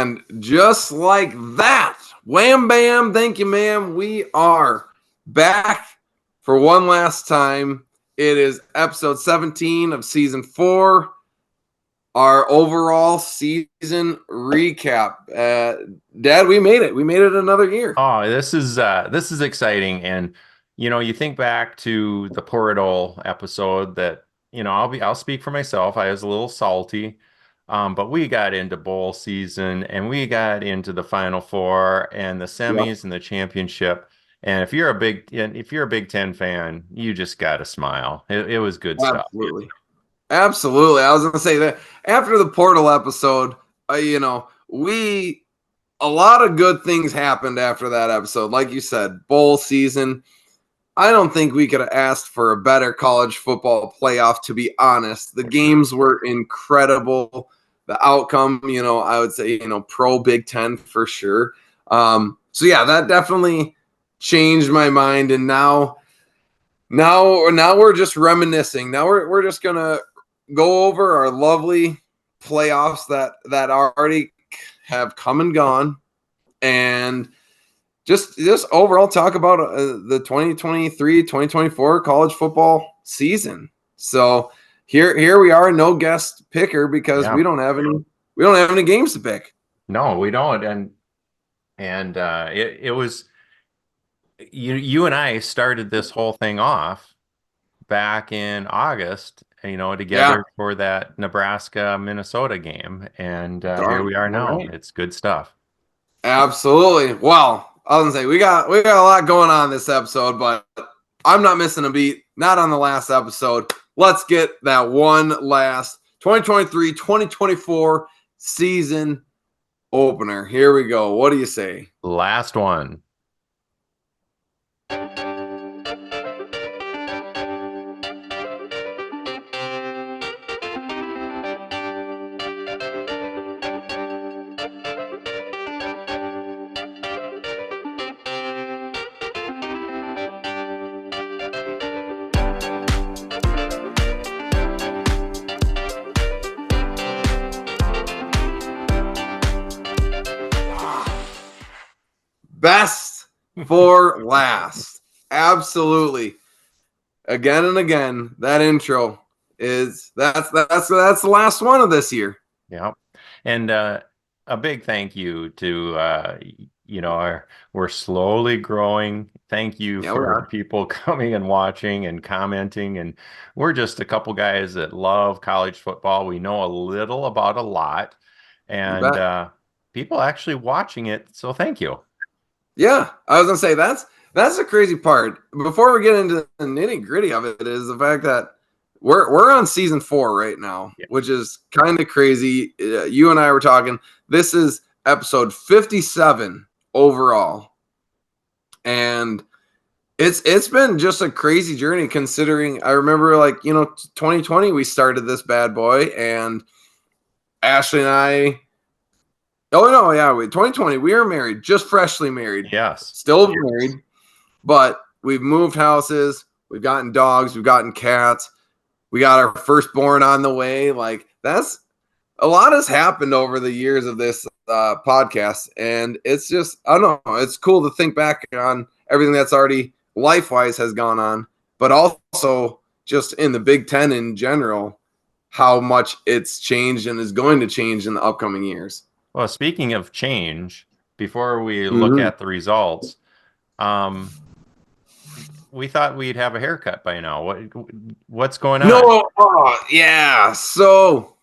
And just like that, wham, bam, thank you, ma'am. We are back for one last time. It is episode 17 of season 4, our overall season recap. Dad, we made it. We made it another year. Oh, this is exciting. And you think back to the Portal episode that, I'll speak for myself. I was a little salty. But we got into bowl season and we got into the Final Four and the Yep. semis and the championship. And if you're a Big Ten fan, you just got to smile. It was good stuff. Absolutely. Absolutely. I was going to say that after the Portal episode, a lot of good things happened after that episode. Like you said, bowl season. I don't think we could have asked for a better college football playoff, to be honest. The games were incredible. The outcome, I would say, pro Big Ten for sure. So yeah, that definitely changed my mind. And now we're just reminiscing. Now we're just gonna go over our lovely playoffs that already have come and gone, and just overall talk about the 2023-2024 college football season. So here we are, no guest picker because we don't have any games to pick. No, we don't. And it was you and I started this whole thing off back in August, together for that Nebraska-Minnesota game. And here we are now. Right. It's good stuff. Absolutely. Well, I was gonna say we got a lot going on this episode, but I'm not missing a beat. Not on the last episode. Let's get that one last 2023-2024 season opener. Here we go. What do you say? Last one. Best for last. Absolutely. Again and again, that intro is that's the last one of this year. Yeah. And a big thank you to we're slowly growing. Thank you for people coming and watching and commenting. And we're just a couple guys that love college football. We know a little about a lot, and people actually watching it. So thank you. Yeah, I was gonna say that's the crazy part. Before we get into the nitty gritty of it, is the fact that we're on season 4 right now, which is kind of crazy. You and I were talking. This is episode 57 overall, and it's been just a crazy journey. Considering I remember 2020 we started this bad boy, and Ashley and I. Oh, no, yeah. 2020, we were married, just freshly married. Yes. Still married, but we've moved houses. We've gotten dogs. We've gotten cats. We got our firstborn on the way. That's a lot has happened over the years of this podcast. And it's just, I don't know, it's cool to think back on everything that's already life-wise has gone on, but also just in the Big Ten in general, how much it's changed and is going to change in the upcoming years. Well, speaking of change, before we look at the results, we thought we'd have a haircut by now. What's going on? No, yeah. So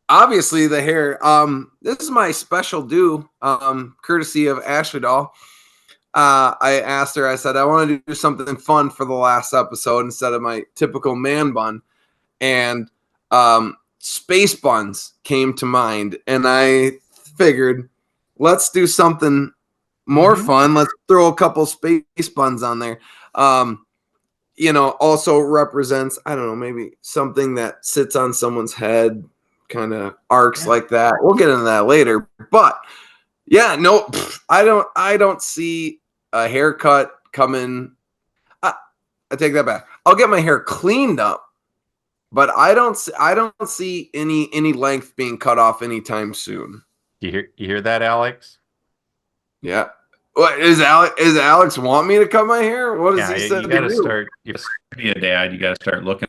obviously the hair. This is my special due, courtesy of Ashley Doll. I asked her. I said I want to do something fun for the last episode instead of my typical man bun, and space buns came to mind, and I figured let's do something more fun. Let's throw a couple space buns on there. Also represents, I don't know, maybe something that sits on someone's head, kind of arcs like that. We'll get into that later. But yeah, no, I don't see a haircut coming. I take that back. I'll get my hair cleaned up. But I don't see any length being cut off anytime soon. You hear that, Alex? Yeah. What is Alex want me to cut my hair? What does Yeah, he you said got to to you? start. You gotta be a dad. You got to start looking.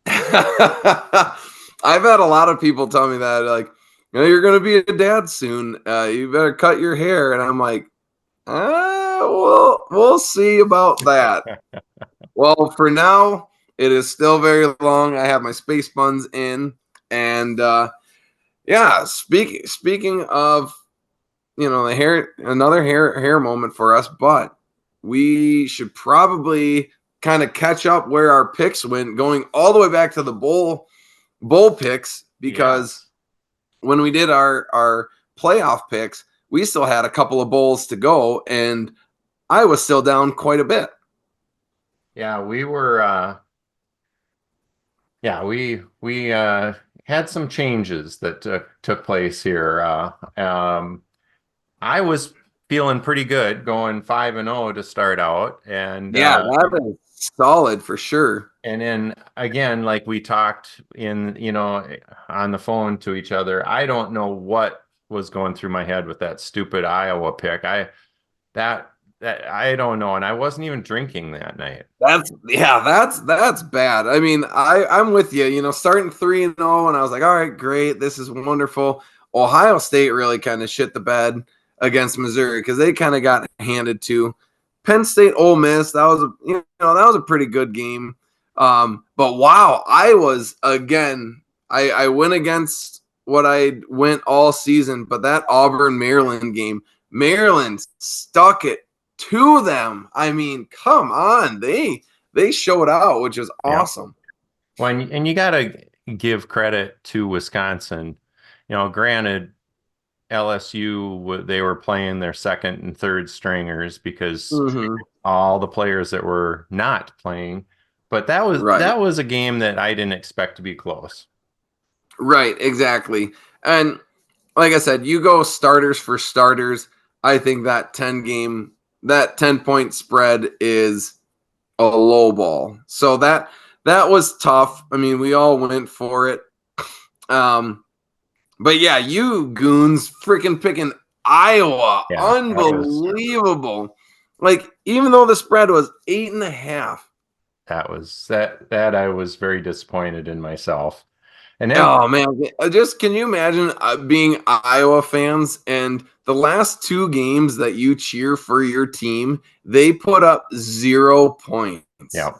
I've had a lot of people tell me that, like, you're going to be a dad soon. You better cut your hair. And I'm like, we'll see about that. Well, for now, it is still very long. I have my space buns in, and yeah. Speaking of, the hair, another hair moment for us, but we should probably kind of catch up where our picks went, going all the way back to the bowl picks, because when we did our playoff picks, we still had a couple of bowls to go, and I was still down quite a bit. Yeah, we were. We had some changes that took place here. I was feeling pretty good, going 5-0 to start out, and Yeah, that is solid for sure. and then again, like we talked on the phone to each other, I don't know what was going through my head with that stupid Iowa pick. That that I don't know, and I wasn't even drinking that night. That's bad. I mean, I'm with you. Starting 3-0, and I was like, all right, great, this is wonderful. Ohio State really kind of shit the bed against Missouri because they kind of got handed to. Penn State, Ole Miss, that was a pretty good game. But wow, I went against what I went all season, but that Auburn Maryland game, Maryland stuck it to them. I mean, come on, they showed out, which is awesome. Well, and you got to give credit to Wisconsin. Granted, LSU, they were playing their second and third stringers because all the players that were not playing. But that was a game that I didn't expect to be close. Right, exactly. And like I said, you go starters for starters. I think that 10-point spread is a low ball. So that was tough. I mean, we all went for it. But yeah, you goons freaking picking Iowa. Yeah, unbelievable. Like, even though the spread was 8.5. That I was very disappointed in myself. And then, oh man, just can you imagine being Iowa fans and the last two games that you cheer for your team, they put up 0 points. Yeah.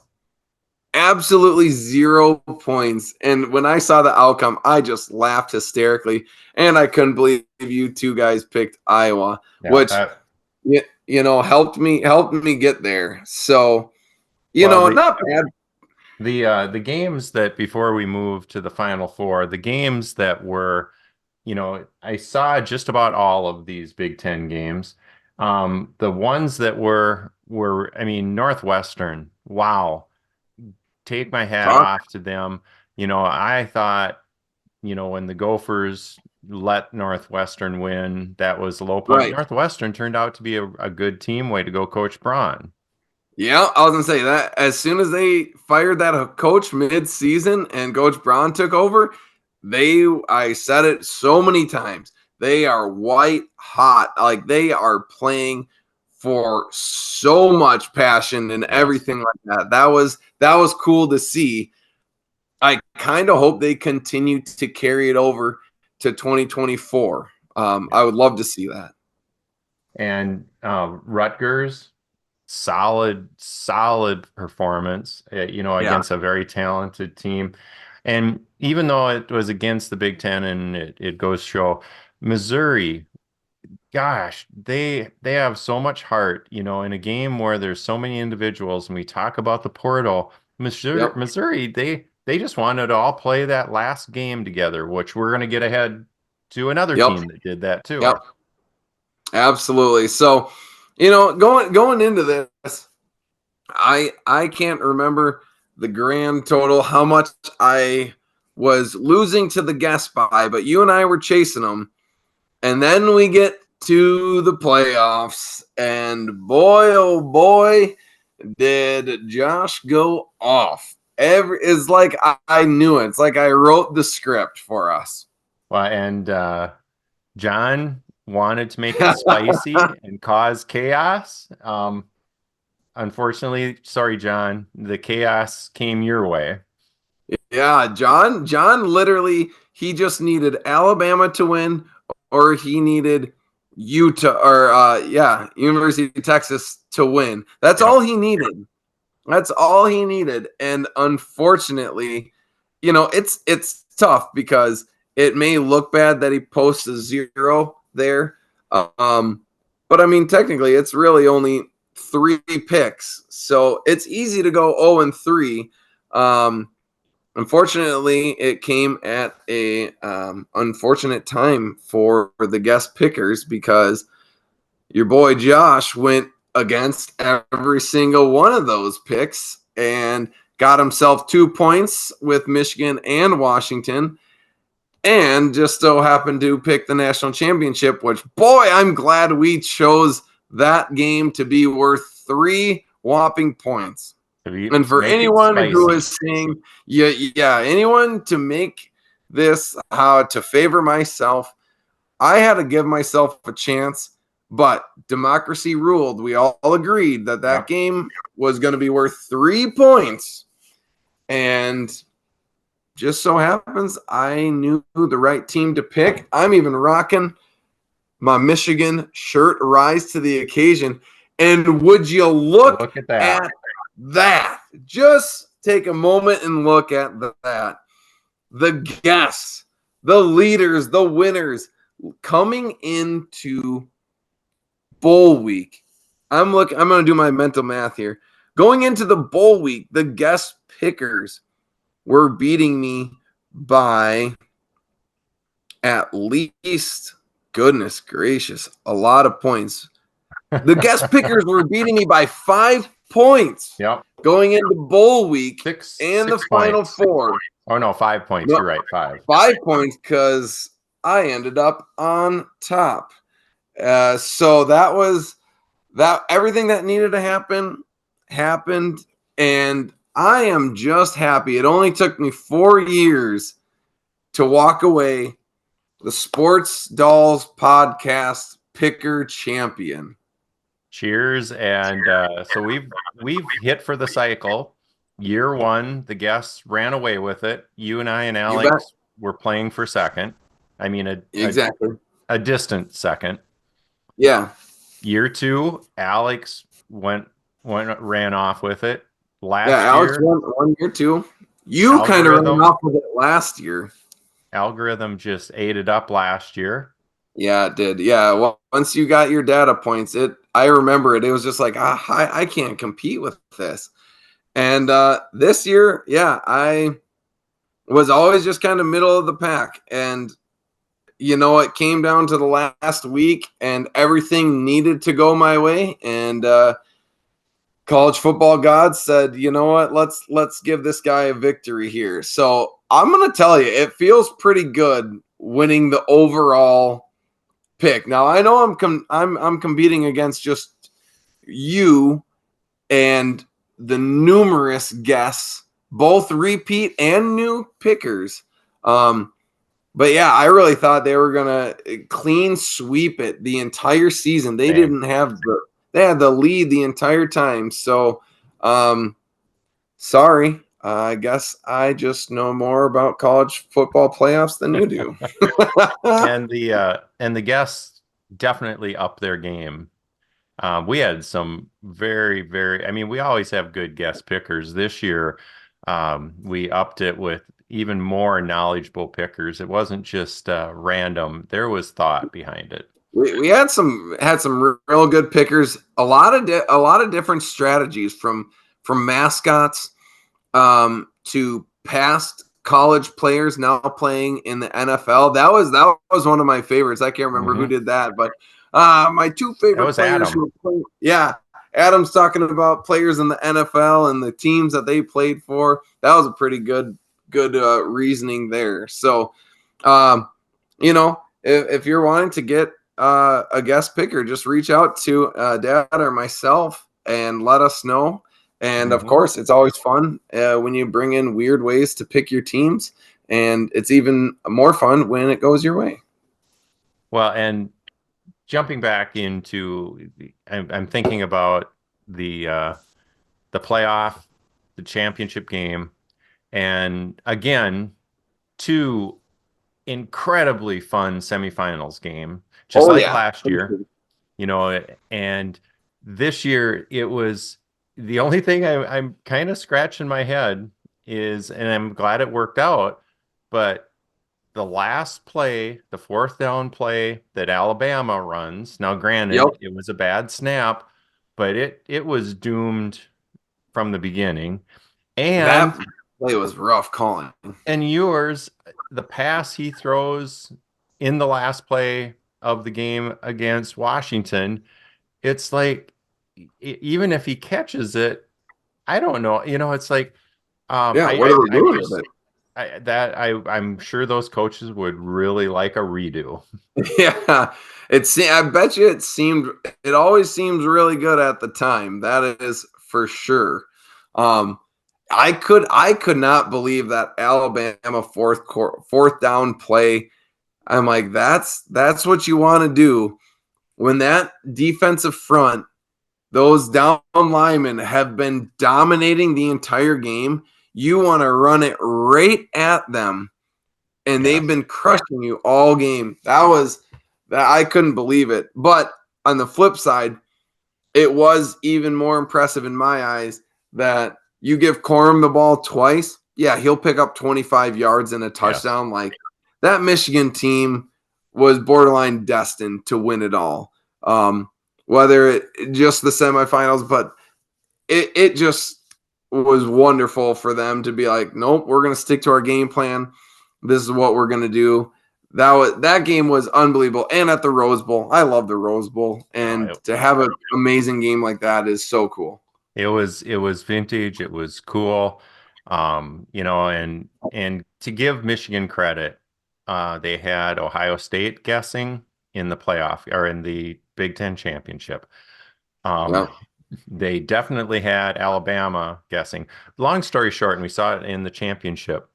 Absolutely 0 points. And when I saw the outcome, I just laughed hysterically. And I couldn't believe you two guys picked Iowa, which helped me get there. So, not bad. The games that before we move to the Final Four, the games that were, I saw just about all of these Big Ten games. The ones that were, I mean, Northwestern, wow. Take my hat off to them. I thought, when the Gophers let Northwestern win, that was a low point. Right. Northwestern turned out to be a good team. Way to go, Coach Braun. Yeah, I was gonna say that as soon as they fired that coach mid-season and Coach Braun took over, I said it so many times, they are white hot. Like, they are playing for so much passion and everything like that. That was cool to see. I kind of hope they continue to carry it over to 2024. I would love to see that. And Rutgers, solid performance, against a very talented team. And even though it was against the Big Ten, and it goes to show, Missouri, gosh, they have so much heart, in a game where there's so many individuals, and we talk about the portal. Missouri, they just wanted to all play that last game together, which we're going to get ahead to another team that did that too. Yep. Absolutely. So, going into this, I can't remember the grand total, how much I was losing to the guest by, but you and I were chasing them. And then we get to the playoffs, and boy, oh boy, did Josh go off. It's like I knew it. It's like I wrote the script for us. Well, and John wanted to make it spicy and cause chaos. Unfortunately, sorry, John, the chaos came your way. Yeah, John literally, he just needed Alabama to win, or he needed Utah, or University of Texas to win. That's all he needed. That's all he needed. And unfortunately, it's tough because it may look bad that he posts a 0 there. But I mean, technically, it's really only 3 picks, so it's easy to go 0-3. Unfortunately, it came at a unfortunate time for the guest pickers because your boy Josh went against every single one of those picks and got himself 2 points with Michigan and Washington, and just so happened to pick the national championship, which, boy, I'm glad we chose that game to be worth 3 whopping points. And for anyone who is saying, anyone to make this how to favor myself, I had to give myself a chance, but democracy ruled. We all agreed that game was going to be worth 3 points. And just so happens I knew the right team to pick. I'm even rocking my Michigan shirt, rise to the occasion. And would you look at that? Just take a moment and look at that. The guests, the leaders, the winners coming into bowl week. I'm going to do my mental math here. Going into the bowl week, the guest pickers were beating me by at least, goodness gracious, a lot of points. The guest pickers were beating me by 5 points. Yep. Going into bowl week and the Final points. Four. Oh, no, 5 points. No, you're right, 5. 5 points because I ended up on top. So that was that. Everything that needed to happen happened, and I am just happy. It only took me 4 years to walk away the Sports Dolls Podcast Picker Champion. Cheers. And so we've hit for the cycle. Year 1, the guests ran away with it. You and I and Alex were playing for second. I mean, a distant second. Yeah. Year 2, Alex ran off with it. Alex won year 2. You kind of ran off with it last year. Algorithm just ate it up last year. Yeah, it did. Yeah, well, once you got your data points, I remember it. It was just like, I can't compete with this. And this year, I was always just kind of middle of the pack. And, it came down to the last week and everything needed to go my way. And college football gods said, you know what, let's give this guy a victory here. So I'm going to tell you, it feels pretty good winning the overall pick. Now I know I'm competing against just you and the numerous guests, both repeat and new pickers. But yeah, I really thought they were gonna clean sweep it the entire season. They didn't have they had the lead the entire time. So sorry. I guess I just know more about college football playoffs than you do. And the guests definitely upped their game. We had some very, very, I mean, we always have good guest pickers. This year, we upped it with even more knowledgeable pickers. It wasn't just random. There was thought behind it. We had some real good pickers. A lot of different strategies from mascots to past college players now playing in the NFL. That was one of my favorites. I can't remember who did that, but my 2 favorite players who were playing, Adam's talking about players in the NFL and the teams that they played for. That was a pretty good reasoning there. So, if you're wanting to get a guest picker, just reach out to Dad or myself and let us know. And of course, it's always fun when you bring in weird ways to pick your teams, and it's even more fun when it goes your way. Well, and jumping back into, I'm thinking about the playoff, the championship game, and again, two incredibly fun semifinals game, just Oh like yeah. last year, and this year it was the only thing I'm kind of scratching my head is, and I'm glad it worked out, but the last play, the fourth down play that Alabama runs. Now, Yep. granted, it was a bad snap, but it was doomed from the beginning. And That play was rough calling. yours, the pass he throws in the last play of the game against Washington, it's like even if he catches it, I don't know. It's like Yeah, what are they I'm doing just with I'm sure those coaches would really like a redo. it? Yeah. I bet you it always seems really good at the time. That is for sure. Um I could not believe that Alabama fourth down play. I'm like, that's what you want to do when that defensive front, those down linemen have been dominating the entire game. You want to run it right at them, and they've Yes. been crushing you all game. That I couldn't believe it. But on the flip side, it was even more impressive in my eyes that you give Corum the ball twice. Yeah, he'll pick up 25 yards and a Yes. touchdown. Like that Michigan team was borderline destined to win it all. Whether it just the semifinals, but it just was wonderful for them to be like, nope, we're going to stick to our game plan. This is what we're going to do. That game was unbelievable, and at the Rose Bowl, I love the Rose Bowl, No, and to have an amazing game like that is so cool. it was vintage. It was cool. And to give Michigan credit, they had Ohio State guessing in the playoff or in the Big Ten championship. Um, Yeah, they definitely had Alabama guessing. Long story short, and we saw it in the championship.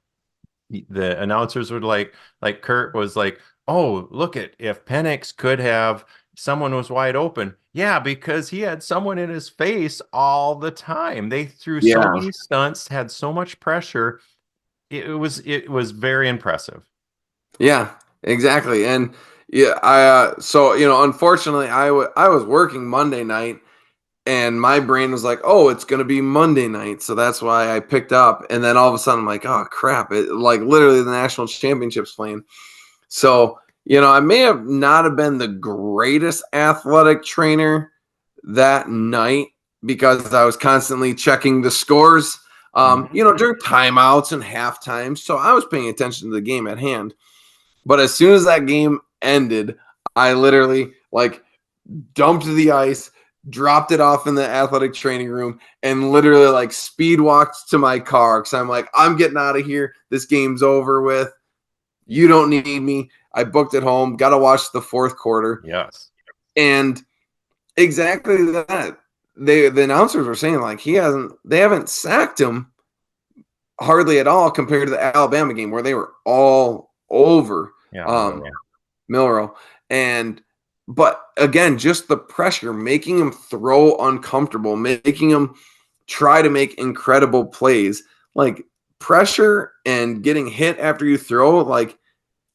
The announcers were like Kurt was like, "Oh, look at if Penix could have someone was wide open." Yeah, because he had someone in his face all the time. They threw so yeah, many stunts, had so much pressure. It was very impressive. yeah, exactly. And yeah, so unfortunately, I was working Monday night, and my brain was like, "Oh, it's gonna be Monday night," so that's why I picked up. And then all of a sudden, I'm like, "Oh crap!" It like literally the national championships playing. So I may have not have been the greatest athletic trainer that night because I was constantly checking the scores. Mhm. During timeouts and halftime, so I was paying attention to the game at hand. But as soon as that game ended, I literally like dumped the ice, dropped it off in the athletic training room, and literally like speed walked to my car because I'm like, I'm getting out of here. This game's over with. You don't need me. I booked it home. Got to watch the fourth quarter, Yes. and exactly that. The announcers were saying like they haven't sacked him hardly at all compared to the Alabama game where they were all over Yeah, um, Milrow. Milrow. And but again, just the pressure, making him throw uncomfortable, making him try to make incredible plays. Like pressure and getting hit after you throw, like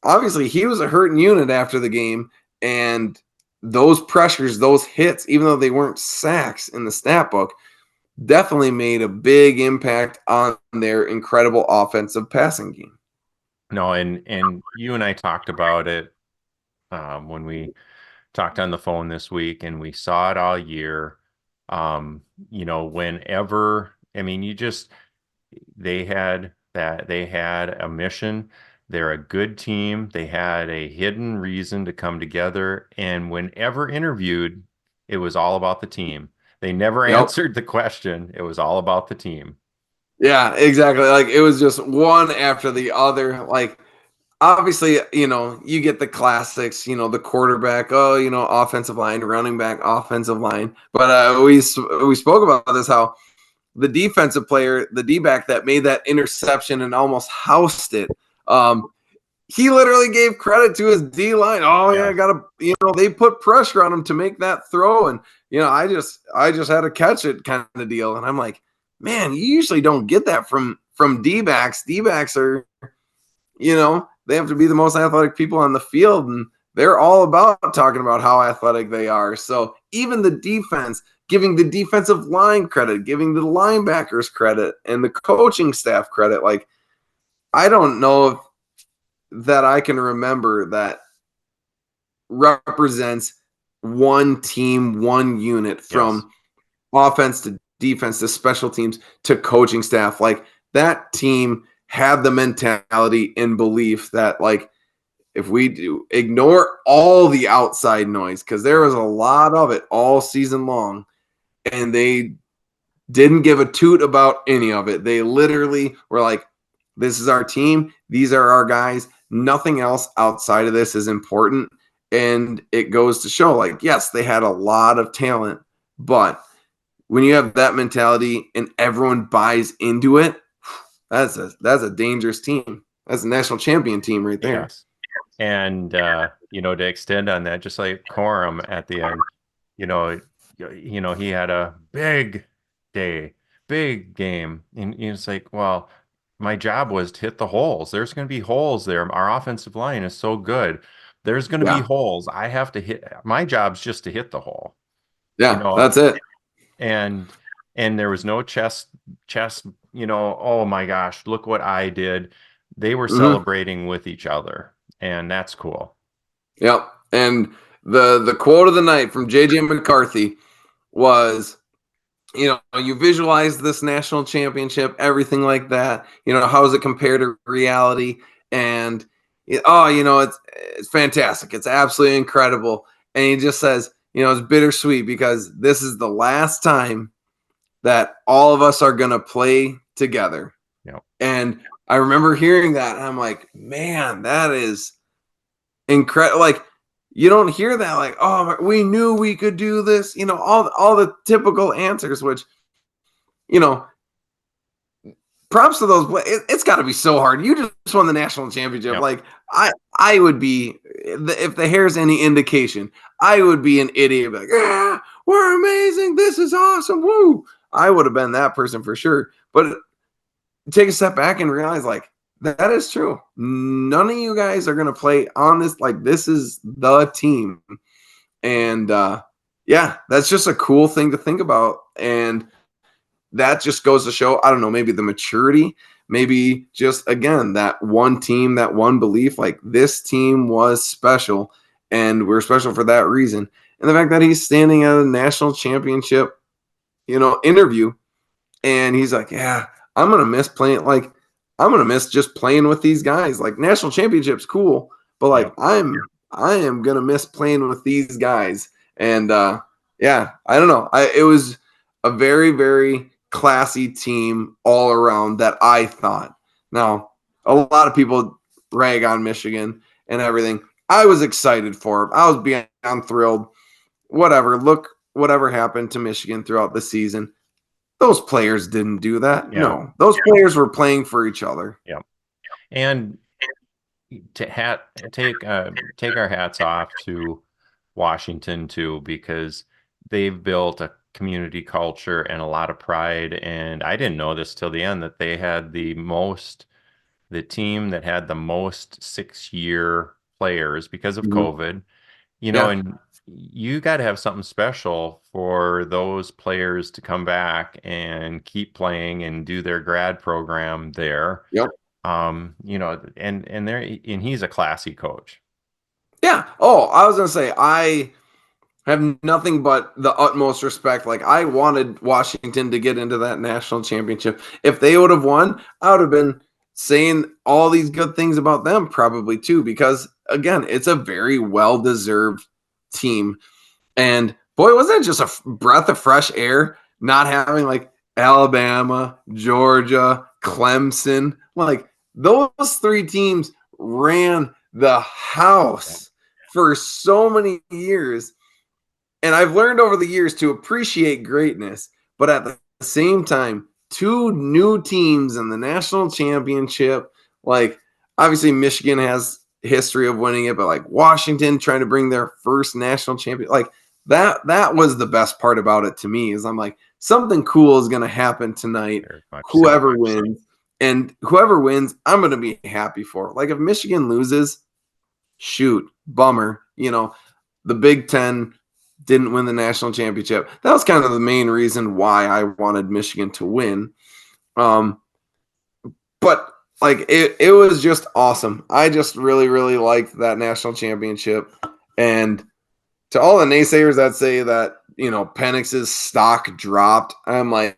obviously he was a hurting unit after the game. And those pressures, those hits, even though they weren't sacks in the stat book, definitely made a big impact on their incredible offensive passing game. No, and you and I talked about it when we talked on the phone this week, and we saw it all year. Whenever, I mean, they had a mission. They're a good team. They had a hidden reason to come together. And whenever interviewed, it was all about the team. They never Yep. answered the question. It was all about the team. Yeah, exactly. Like it was just one after the other. Like obviously, you get the classics, the quarterback, offensive line, running back, offensive line. But we spoke about this how the defensive player, the D back that made that interception and almost housed it. he literally gave credit to his D line. Oh yeah, they put pressure on him to make that throw, and I just had to catch it kind of deal. And I'm like, man, you usually don't get that from D-backs. D-backs are, they have to be the most athletic people on the field, and they're all about talking about how athletic they are. So even the defense, giving the defensive line credit, giving the linebackers credit, and the coaching staff credit. Like, I don't know if that I can remember that represents one team, one unit, from offense to defense to special teams to coaching staff. Like, that team had the mentality and belief that, like, if we do ignore all the outside noise, because there was a lot of it all season long, and they didn't give a toot about any of it. They literally were like, this is our team. These are our guys. Nothing else outside of this is important. And it goes to show, like, yes, they had a lot of talent, but when you have that mentality and everyone buys into it, that's a dangerous team. That's a national champion team right there. Yes. And to extend on that, just like Corum at the end, he had a big day, big game, and it's like, well, my job was to hit the holes. There's going to be holes there. Our offensive line is so good. There's going to be holes. I have to hit. My job's just to hit the hole. Yeah, that's it. And there was no chest. Oh my gosh, look what I did. They were celebrating with each other, and that's cool. Yep. And the quote of the night from JJ McCarthy was, you visualize this national championship, everything like that. How does it compare to reality? And it's fantastic. It's absolutely incredible. And he just says, it's bittersweet because this is the last time that all of us are going to play together. Yep. And I remember hearing that, and I'm like, man, that is incredible. Like, you don't hear that, like, oh, we knew we could do this, all the typical answers, which, props to those. It's got to be so hard. You just won the national championship. Yep. Like, I would be, if the hair's any indication, I would be an idiot. Like, we're amazing. This is awesome. Woo. I would have been that person for sure. But take a step back and realize, like, that is true. None of you guys are going to play on this. Like, this is the team. And that's just a cool thing to think about. And that just goes to show, I don't know, maybe the maturity, maybe just, again, that one team, that one belief, like, this team was special and we're special for that reason. And the fact that he's standing at a national championship, interview, and he's like, yeah, I'm going to miss playing. Like, I'm going to miss just playing with these guys. Like, national championship's cool, but like, I am going to miss playing with these guys. And I don't know. It was a very, very classy team all around that I thought. Now, a lot of people rag on Michigan and everything. I was excited for them. I was beyond thrilled. Whatever happened to Michigan throughout the season. Those players didn't do that. Yeah. No, those players were playing for each other. Yeah. And to take our hats off to Washington too, because they've built a community culture and a lot of pride. And I didn't know this till the end, that they had the team that had the most 6-year players because of COVID, and you got to have something special for those players to come back and keep playing and do their grad program there. Yep. And he's a classy coach. Yeah. Oh, I was going to say, I have nothing but the utmost respect. Like, I wanted Washington to get into that national championship. If they would have won, I would have been saying all these good things about them probably too, because again, it's a very well-deserved team. And boy, wasn't it just a breath of fresh air not having like Alabama, Georgia, Clemson. Like, those 3 teams ran the house for so many years. And I've learned over the years to appreciate greatness, but at the same time, 2 new teams in the national championship. Like, obviously Michigan has history of winning it, but like Washington trying to bring their first national champion, like that was the best part about it to me. Is I'm like, something cool is going to happen tonight. Whoever wins, and whoever wins, I'm going to be happy for. Like if Michigan loses, shoot, bummer. The Big Ten didn't win the national championship. That was kind of the main reason why I wanted Michigan to win. But like it was just awesome. I just really, really liked that national championship. And to all the naysayers that say that, Penix's stock dropped, I'm like,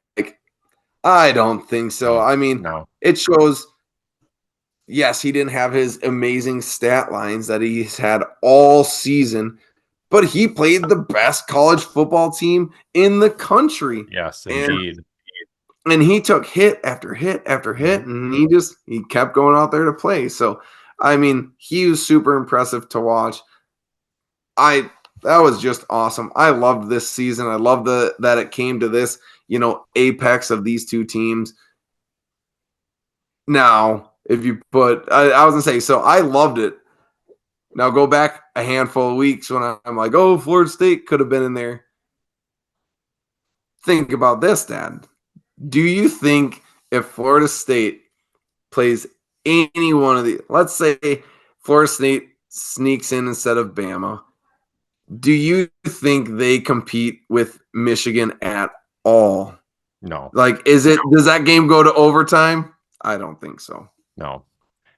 I don't think so. I mean, It shows, yes, he didn't have his amazing stat lines that he's had all season, but he played the best college football team in the country. Yes, indeed. And he took hit after hit after hit, and he kept going out there to play. So, I mean, he was super impressive to watch. That was just awesome. I loved this season. I loved that it came to this, apex of these two teams. Now, if you put, I was gonna say, so I loved it. Now go back a handful of weeks when I'm like, oh, Florida State could have been in there. Think about this, Dad. Do you think if Florida State plays any one of the, let's say Florida State sneaks in instead of Bama, do you think they compete with Michigan at all? No. Like, does that game go to overtime? I don't think so. No.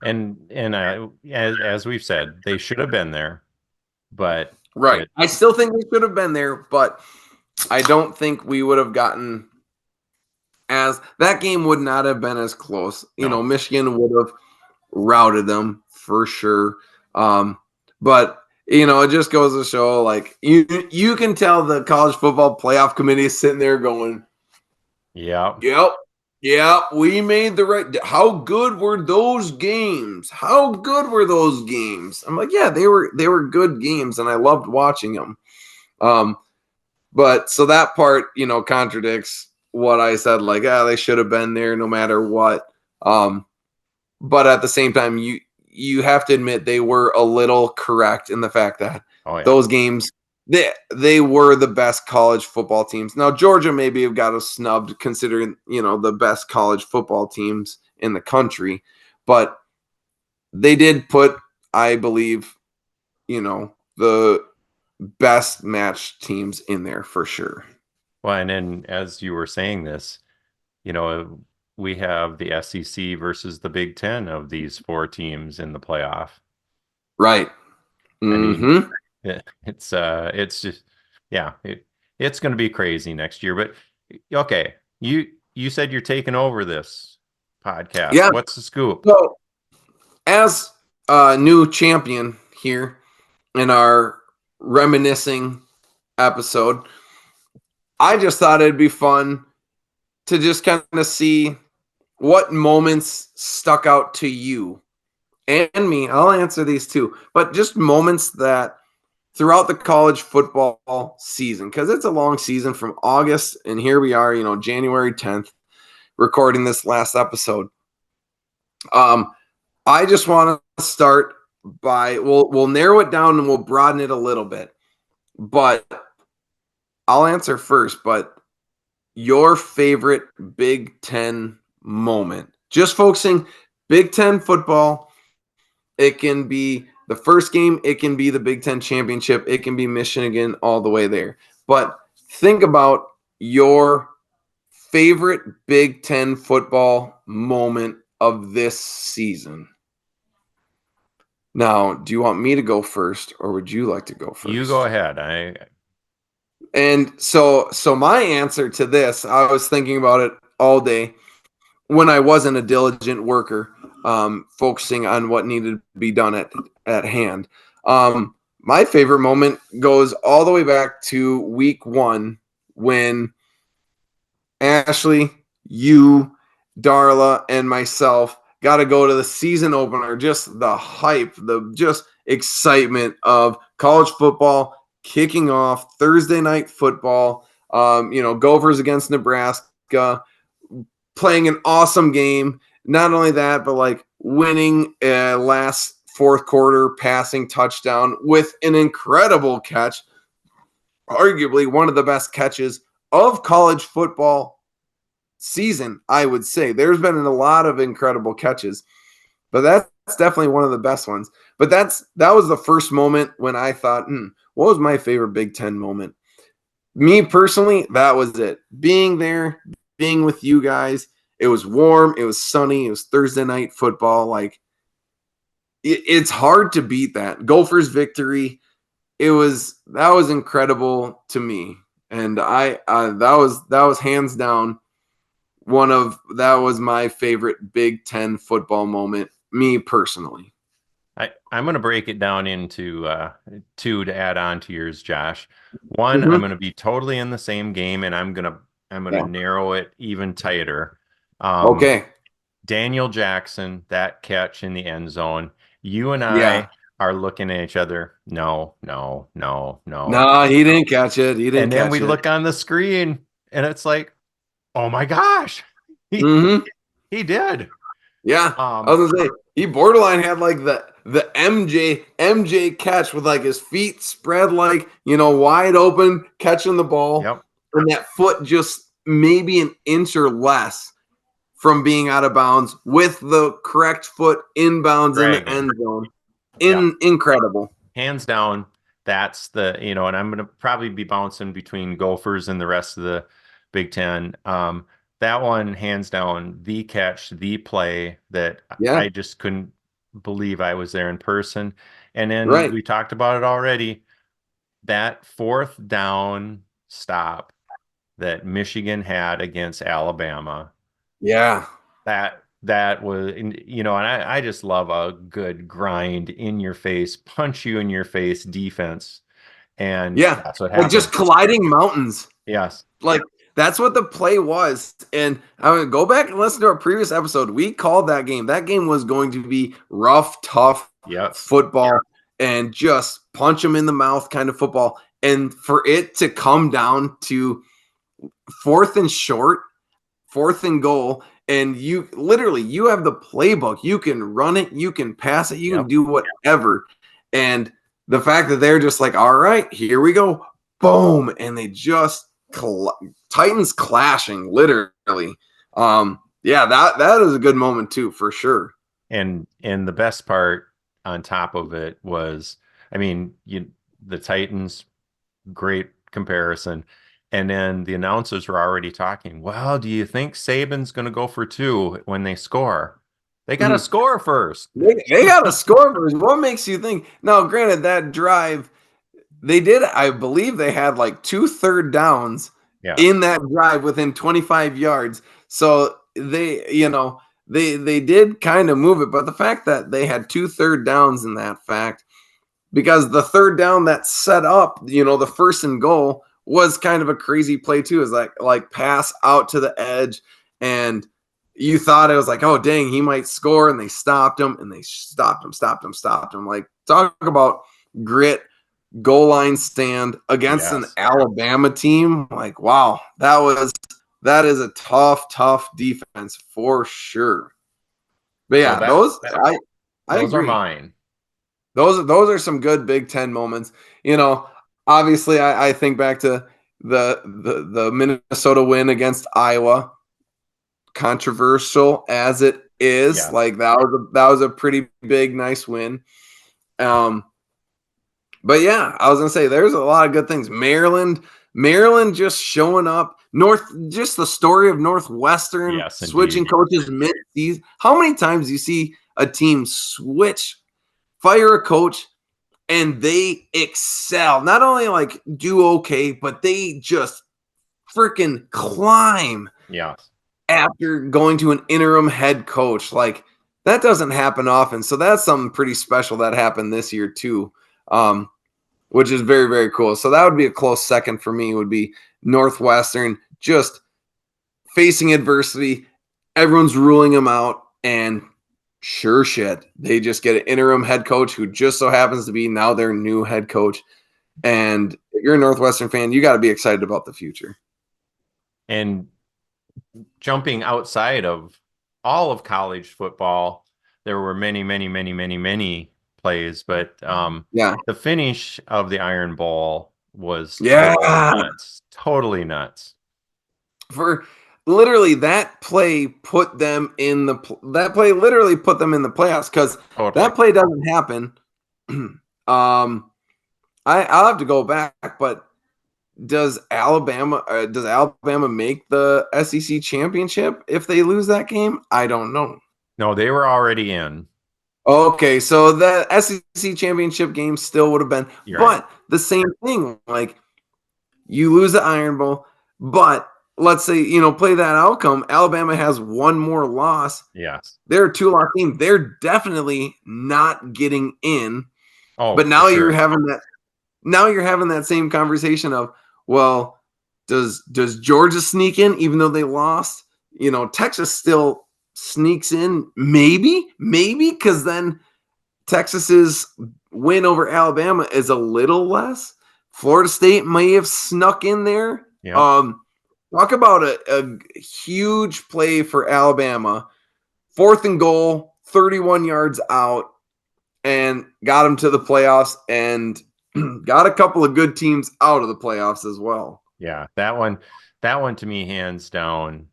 And as we've said, they should have been there, but right. I still think they should have been there, but I don't think we would have gotten that game would not have been as close. Michigan would have routed them for sure. But it just goes to show, like, you can tell the college football playoff committee is sitting there going, yeah, we made the right. How good were those games? I'm like, yeah, they were good games, and I loved watching them. But so that part, contradicts what I said, like, they should have been there no matter what. But at the same time, you have to admit they were a little correct in the fact that those games, they were the best college football teams. Now, Georgia maybe have got us snubbed considering, the best college football teams in the country. But they did put, I believe, the best matched teams in there for sure. Well, and then as you were saying this, we have the SEC versus the Big Ten of these four teams in the playoff. Right. Mm-hmm. I mean, it's just, it's going to be crazy next year. But okay, you said you're taking over this podcast. Yeah. What's the scoop? So, as a new champion here in our reminiscing episode, I just thought it'd be fun to just kind of see what moments stuck out to you and me. I'll answer these too, but just moments that throughout the college football season, because it's a long season from August, and here we are, January 10th, recording this last episode. I just want to start by, we'll narrow it down and we'll broaden it a little bit, but I'll answer first. But your favorite Big Ten moment, just focusing Big Ten football. It can be the first game. It can be the Big Ten championship. It can be Michigan all the way there. But think about your favorite Big Ten football moment of this season. Now, do you want me to go first, or would you like to go first? You go ahead. And so my answer to this, I was thinking about it all day when I wasn't a diligent worker, focusing on what needed to be done at hand. My favorite moment goes all the way back to week 1 when Ashley, you, Darla, and myself got to go to the season opener. Just the hype, the just excitement of college football kicking off, Thursday night football, Gophers against Nebraska, playing an awesome game. Not only that, but like winning last fourth quarter passing touchdown with an incredible catch, arguably one of the best catches of college football season, I would say. There's been a lot of incredible catches, but that's definitely one of the best ones. But that was the first moment when I thought, what was my favorite Big Ten moment? Me personally, that was it. Being there, being with you guys. It was warm. It was sunny. It was Thursday night football. Like, it's hard to beat that. Gophers victory. That was incredible to me. And that was hands down that was my favorite Big Ten football moment, me personally. I'm going to break it down into two to add on to yours, Josh. One, I'm going to be totally in the same game, and I'm going to narrow it even tighter. Okay. Daniel Jackson, that catch in the end zone. You and I are looking at each other. No. No, he didn't catch it. And then we look on the screen, and it's like, oh my gosh, he did. Yeah, I was gonna say he borderline had like the MJ catch with like his feet spread like wide open, catching the ball, and that foot just maybe an inch or less from being out of bounds with the correct foot inbounds in the end zone. Incredible, hands down. That's the and I'm gonna probably be bouncing between Gophers and the rest of the Big Ten. That one, hands down, the catch, the play that I just couldn't believe I was there in person. And then we talked about it already. That fourth down stop that Michigan had against Alabama. Yeah. That was, and I just love a good grind in your face, punch you in your face defense. And that's what happened. Like just colliding mountains. Yes. Like, that's what the play was. And I'm going to go back and listen to our previous episode. We called that game. That game was going to be rough, tough football and just punch them in the mouth kind of football. And for it to come down to fourth and short, fourth and goal, and you have the playbook. You can run it. You can pass it. You can do whatever. And the fact that they're just like, all right, here we go. Boom. And they just Titans clashing, literally. That is a good moment too, for sure. And the best part on top of it was, the Titans, great comparison. And then the announcers were already talking, well, do you think Saban's going to go for 2 when they score? They got to score first. They got to score first. What makes you think? Now, granted, that drive, I believe they had like 2 third downs in that drive within 25 yards. So they did kind of move it. But the fact that they had 2 third downs in that fact, because the third down that set up, the first and goal was kind of a crazy play too. Is like pass out to the edge, and you thought it was like, oh dang, he might score, and they stopped him, stopped him. Like, talk about grit, goal line stand against an Alabama team. Like, wow, that is a tough defense for sure. But yeah, those I agree. Are mine. Those are some good Big Ten moments. Obviously, I think back to the Minnesota win against Iowa, controversial as it is. Like that was a pretty big, nice win. But yeah, I was gonna say there's a lot of good things. Maryland just showing up. Just the story of Northwestern switching coaches mid-season. How many times do you see a team fire a coach, and they excel? Not only like do okay, but they just freaking climb. Yeah. After going to an interim head coach, like that doesn't happen often. So that's something pretty special that happened this year too, which is very, very cool. So that would be a close second for me. Would be Northwestern just facing adversity. Everyone's ruling them out, and sure shit, they just get an interim head coach who just so happens to be now their new head coach. And if you're a Northwestern fan, you got to be excited about the future. And jumping outside of all of college football, there were many plays, but the finish of the Iron Bowl was totally nuts. For literally that play put them in the playoffs because that play doesn't happen. I'll have to go back, but does Alabama make the SEC championship if they lose that game? I don't know. No, they were already in. Okay, so the SEC championship game still would have been, but the same thing. Like you lose the Iron Bowl, but let's say play that outcome. Alabama has one more loss. Yes, they're a 2-loss team. They're definitely not getting in. Oh, but now you're having that. Now you're having that same conversation of, well, does Georgia sneak in even though they lost? Texas still sneaks in, maybe because then Texas's win over Alabama is a little less. Florida State may have snuck in there. Talk about a huge play for Alabama. 4th and goal, 31 yards out, and got them to the playoffs and got a couple of good teams out of the playoffs as well. Yeah, that one to me, hands down,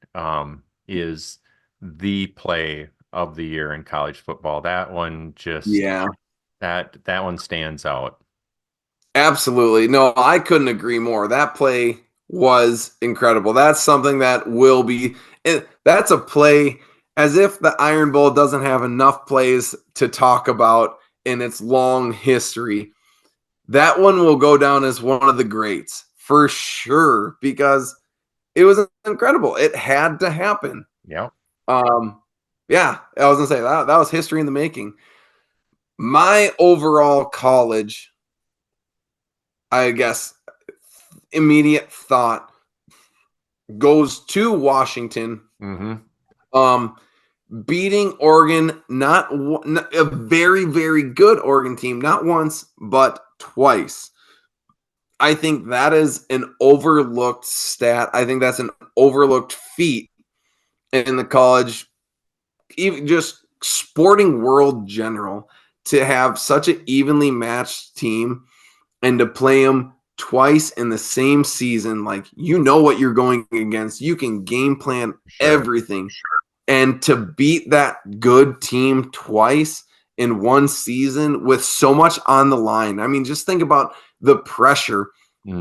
is the play of the year in college football. That one just that one stands out. Absolutely. No, I couldn't agree more. That play was incredible. That's something that will be that's a play as if the Iron Bowl doesn't have enough plays to talk about in its long history. That one will go down as one of the greats for sure because it was incredible. It had to happen. Yeah. Yeah, I was gonna say that was history in the making. My overall college, I guess, immediate thought goes to Washington. Beating Oregon, not a very, very good Oregon team, not once, but twice. I think that is an overlooked stat. I think that's an overlooked feat in the college, even just sporting world general, to have such an evenly matched team and to play them twice in the same season. Like, what you're going against. You can game plan everything. And to beat that good team twice in one season with so much on the line. I mean, just think about the pressure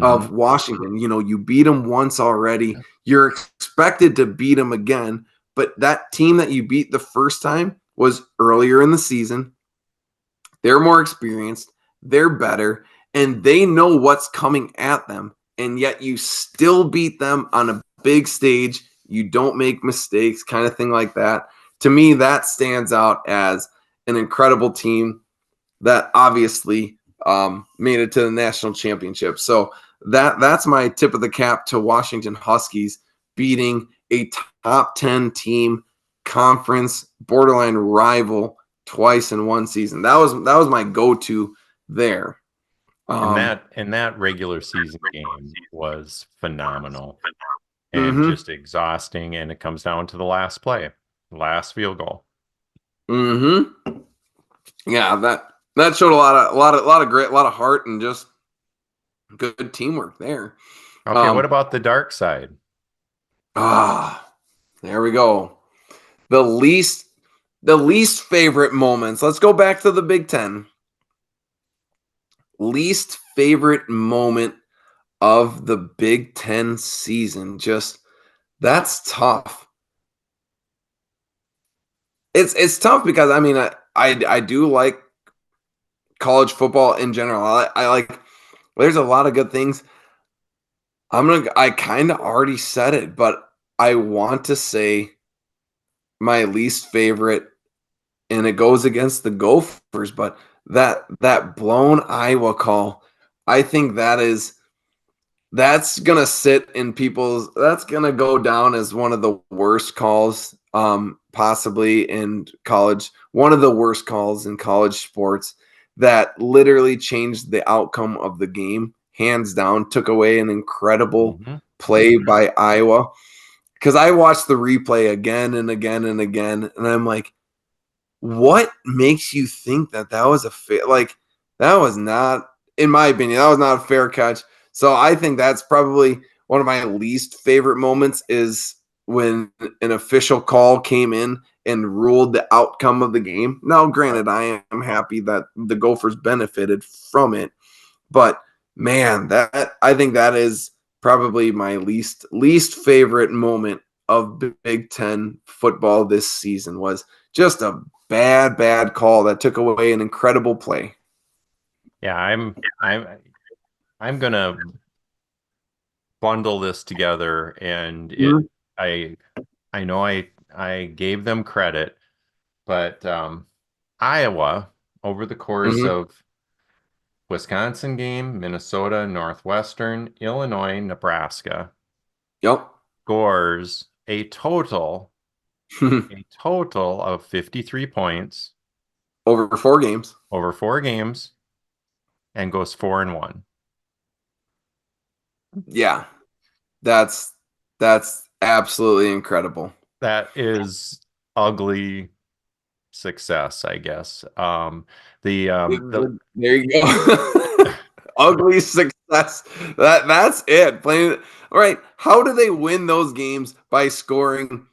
of Washington. You beat them once already. You're expected to beat them again. But that team that you beat the first time was earlier in the season. They're more experienced. They're better. And they know what's coming at them. And yet you still beat them on a big stage. You don't make mistakes, kind of thing like that. To me, that stands out as an incredible team that obviously made it to the national championship. So that's my tip of the cap to Washington Huskies beating a top 10 team, conference, borderline rival twice in one season. That was my go-to there. And that regular season game was phenomenal. And just exhausting, and it comes down to the last play, last field goal. Yeah, that showed a lot of grit, a lot of heart, and just good teamwork there. Okay, what about the dark side? There we go. The least favorite moments. Let's go back to the Big Ten. Least favorite moment of the Big Ten season. Just, that's tough. It's tough because I mean I do like college football in general. I like, there's a lot of good things. I kind of already said it, but I want to say my least favorite, and it goes against the Gophers, but that blown Iowa call, I think that's gonna sit in people's. That's gonna go down as one of the worst calls, possibly in college. One of the worst calls in college sports that literally changed the outcome of the game, hands down. Took away an incredible play by Iowa. Because I watched the replay again and again and again, and I'm like, what makes you think that was a fair, like, that was not, in my opinion, that was not a fair catch. So I think that's probably one of my least favorite moments is when an official call came in and ruled the outcome of the game. Now, granted, I am happy that the Gophers benefited from it, but man, that I think that is probably my least favorite moment of Big Ten football this season was just a bad call that took away an incredible play. Yeah, I'm gonna bundle this together, and I know I gave them credit, but Iowa over the course of Wisconsin game, Minnesota, Northwestern, Illinois, Nebraska, scores a total of 53 points over 4 games. Over 4 games, and goes 4-1. Yeah. That's absolutely incredible. That is ugly success, I guess. There you go. Ugly success. That's it. Plain, all right. How do they win those games? By scoring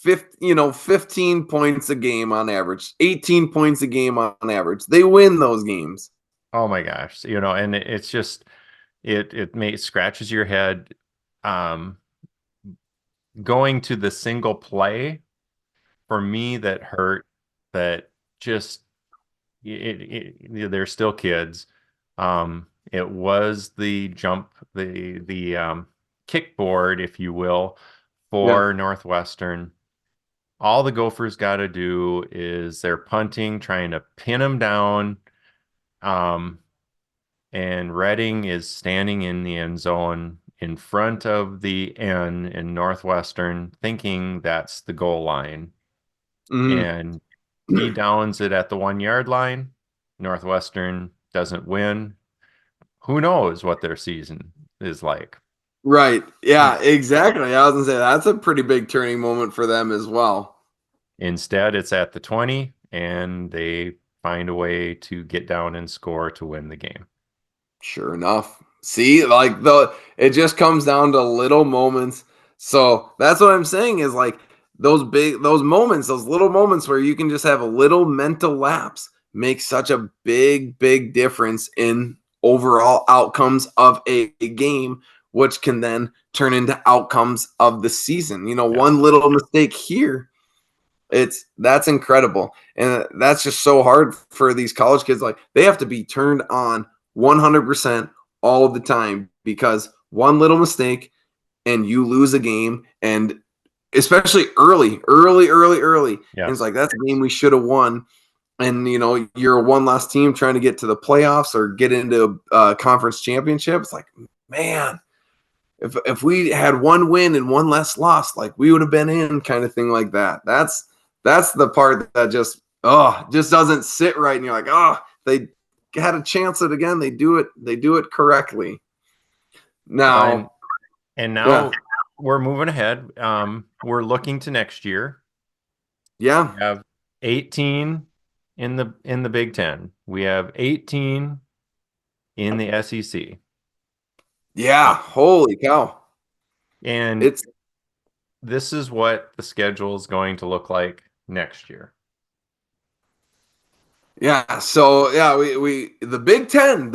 15 points a game on average, 18 points a game on average. They win those games. Oh my gosh. And it's just it scratches your head. Going to the single play for me that hurt, that just they're still kids. It was the kickboard, if you will, for Northwestern. All the Gophers got to do is they're punting, trying to pin them down. And Redding is standing in the end zone in front of the N in Northwestern, thinking that's the goal line. And he downs it at the 1-yard line. Northwestern doesn't win. Who knows what their season is like? Right. Yeah, exactly. I was going to say that's a pretty big turning moment for them as well. Instead, it's at the 20, and they find a way to get down and score to win the game. Sure enough. See, like it just comes down to little moments. So that's what I'm saying is like those moments, those little moments where you can just have a little mental lapse make such a big difference in overall outcomes of a game, which can then turn into outcomes of the season. One little mistake here, that's incredible. And that's just so hard for these college kids. Like they have to be turned on 100% all of the time, because one little mistake and you lose a game, and especially early. Yeah. And it's like, that's a game we should have won. And, you're a one loss team trying to get to the playoffs or get into a conference championship. It's like, man, if we had one win and one less loss, like we would have been in, kind of thing like that. That's the part that just doesn't sit right. And you're like, they had a chance at it again. They do it correctly. Now, now we're moving ahead. We're looking to next year. Yeah. We have 18 in the Big Ten. We have 18 in the SEC. Yeah, holy cow. And this is what the schedule is going to look like next year. Yeah, so we the Big Ten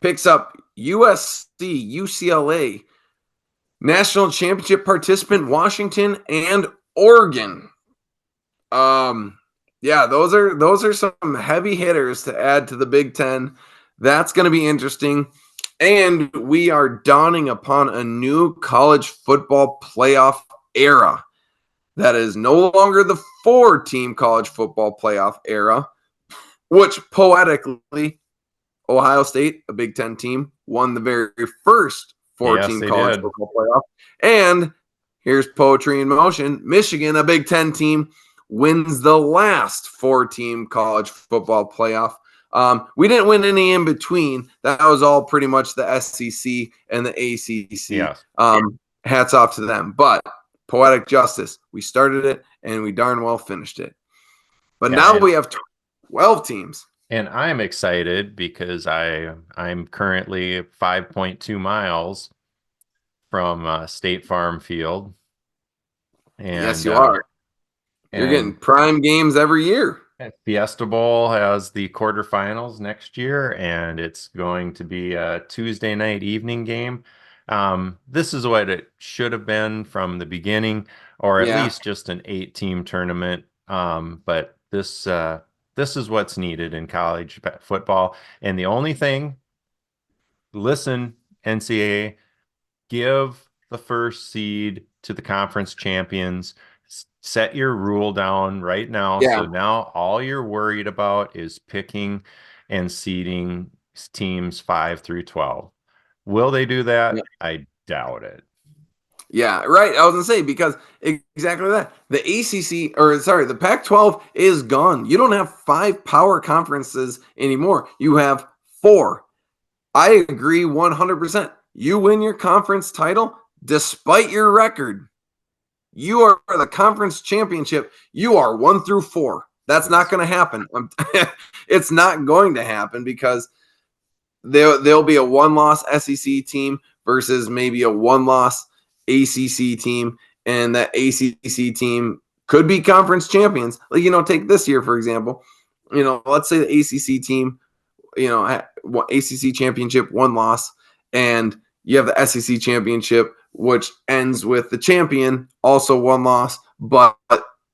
picks up USC, UCLA, national championship participant Washington, and Oregon. Those are some heavy hitters to add to the Big Ten. That's going to be interesting. And we are dawning upon a new college football playoff era. That is no longer the 4-team college football playoff era, which poetically, Ohio State, a Big Ten team, won the very first 4-team college football playoff. And here's poetry in motion. Michigan, a Big Ten team, wins the last 4-team college football playoff. We didn't win any in between. That was all pretty much the SEC and the ACC. Yes. Hats off to them. But poetic justice. We started it, and we darn well finished it. But now we have 12 teams. And I'm excited because I'm currently 5.2 miles from State Farm Field. And, yes, you are. You're getting prime games every year. Fiesta Bowl has the quarterfinals next year, and it's going to be a Tuesday night evening game. This is what it should have been from the beginning, or at least just an 8-team tournament. But this is what's needed in college football. And the only thing, listen, NCAA, give the first seed to the conference champions. Set your rule down right now. Yeah. So now all you're worried about is picking and seeding teams 5 through 12. Will they do that? Yeah. I doubt it. Yeah, right. I was going to say, because exactly that. The the Pac-12 is gone. You don't have 5 power conferences anymore. You have 4. I agree 100%. You win your conference title despite your record. You are the conference championship. You are 1 through 4. That's not going to happen. It's not going to happen because there'll be a 1-loss SEC team versus maybe a 1-loss ACC team, and that ACC team could be conference champions. Like, take this year, for example. Let's say the ACC team, ACC championship, 1 loss, and you have the SEC championship, which ends with the champion, also 1 loss, but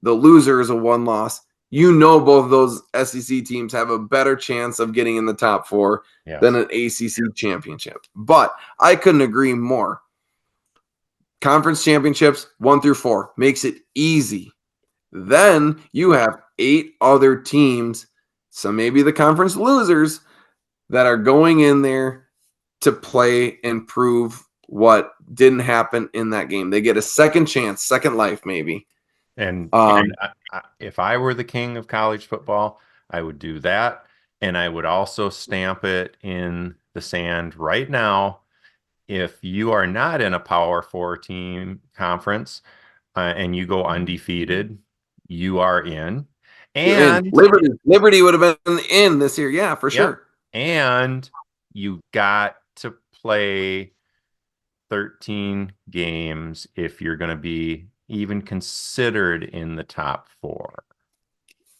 the loser is a 1 loss. Both of those SEC teams have a better chance of getting in the top 4 than an ACC championship. But I couldn't agree more. Conference championships 1 through 4 makes it easy. Then you have 8 other teams, so maybe the conference losers, that are going in there to play and prove what didn't happen in that game. They get a second chance, second life, maybe. And if I were the king of college football, I would do that. And I would also stamp it in the sand right now. If you are not in a Power 4 team conference and you go undefeated, you are in. And Liberty would have been in this year. Yeah, for sure. And you got to play 13 games if you're going to be even considered in the top 4.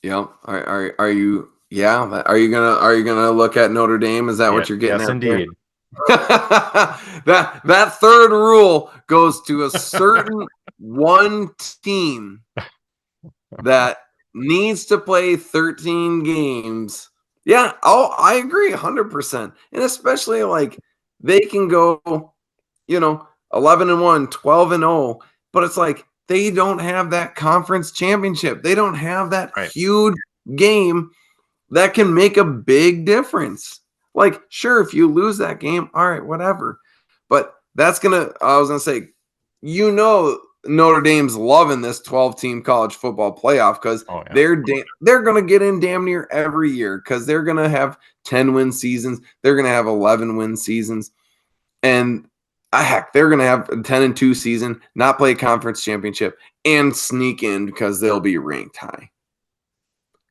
Yeah. Are you? Yeah. Are you gonna look at Notre Dame? Is that what you're getting? Yes, indeed. that third rule goes to a certain one team that needs to play 13 games. Yeah. Oh, I agree 100%. And especially like they can go, 11-1, 12-0, but it's like they don't have that conference championship. They don't have that huge game that can make a big difference. Like, sure, if you lose that game, all right, whatever. But I was going to say, Notre Dame's loving this 12-team college football playoff because they're going to get in damn near every year because they're going to have 10-win seasons. They're going to have 11-win seasons. And heck, they're going to have a 10-2 season, not play a conference championship, and sneak in because they'll be ranked high.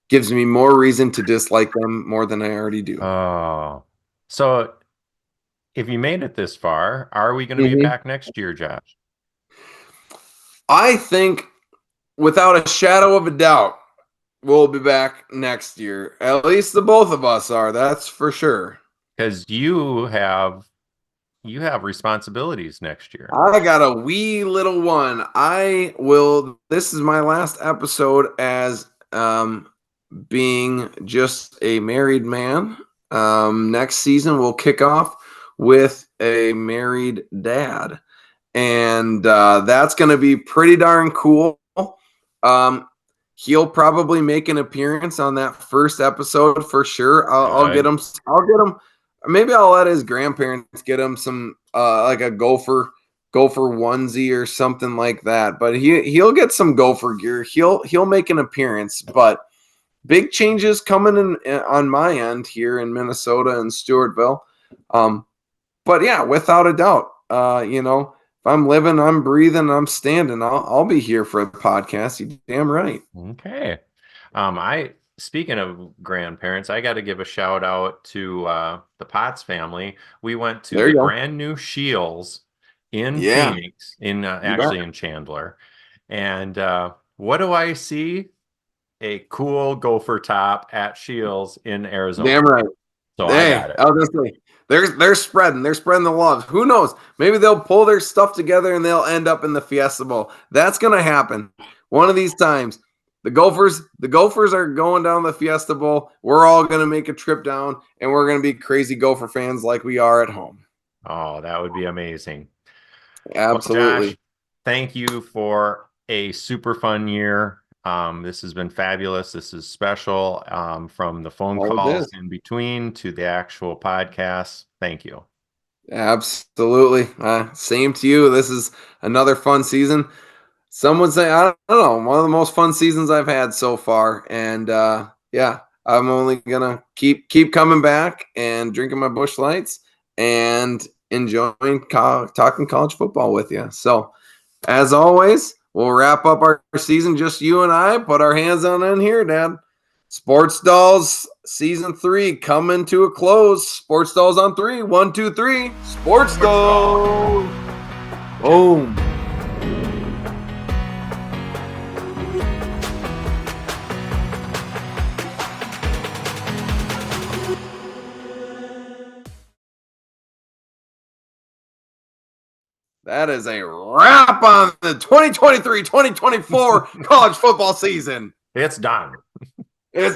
Gives me more reason to dislike them more than I already do. Oh, so if you made it this far, are we going to be back next year, Josh? I think, without a shadow of a doubt, we'll be back next year. At least the both of us are. That's for sure. Because you have responsibilities next year. I got a wee little one. This is my last episode as being just a married man. Next season we'll kick off with a married dad, and that's going to be pretty darn cool. He'll probably make an appearance on that first episode for sure. I'll get him. Maybe I'll let his grandparents get him some like a gopher onesie or something like that. But he'll get some gopher gear. He'll make an appearance. But big changes coming in on my end here in Minnesota and Stewartville. But yeah, without a doubt, if I'm living, I'm breathing, I'm standing, I'll be here for the podcast. You're damn right. Okay. Speaking of grandparents, I got to give a shout out to the Potts family. We went to There the you go. brand new Shields in Yeah, Phoenix, in you bet. actually in Chandler. And what do I see? A cool gopher top at Shields in Arizona. Damn right. So I Hey, got it. I was gonna say they're spreading the love. Who knows? Maybe they'll pull their stuff together and they'll end up in the Fiesta Bowl. That's gonna happen one of these times. The Gophers are going down the Fiesta Bowl. We're all gonna make a trip down, and we're gonna be crazy Gopher fans like we are at home. Oh, that would be amazing. Well, Josh, Absolutely. thank you for a super fun year. This has been fabulous. This is special, from the phone All it calls is. in between to the actual podcast. Thank you. Absolutely. Same to you. This is another fun season. Some would say, I don't know, one of the most fun seasons I've had so far. And yeah, I'm only gonna keep coming back and drinking my Busch Lights and enjoying talking college football with you. So as always, we'll wrap up our season, just you and I. Put our hands on in here, Dad. Sports Dolls season 3 coming to a close. Sports Dolls on 3. 1, 2, 3. Sports Dolls. Boom. That is a wrap on the 2023-2024 college football season. It's done. It's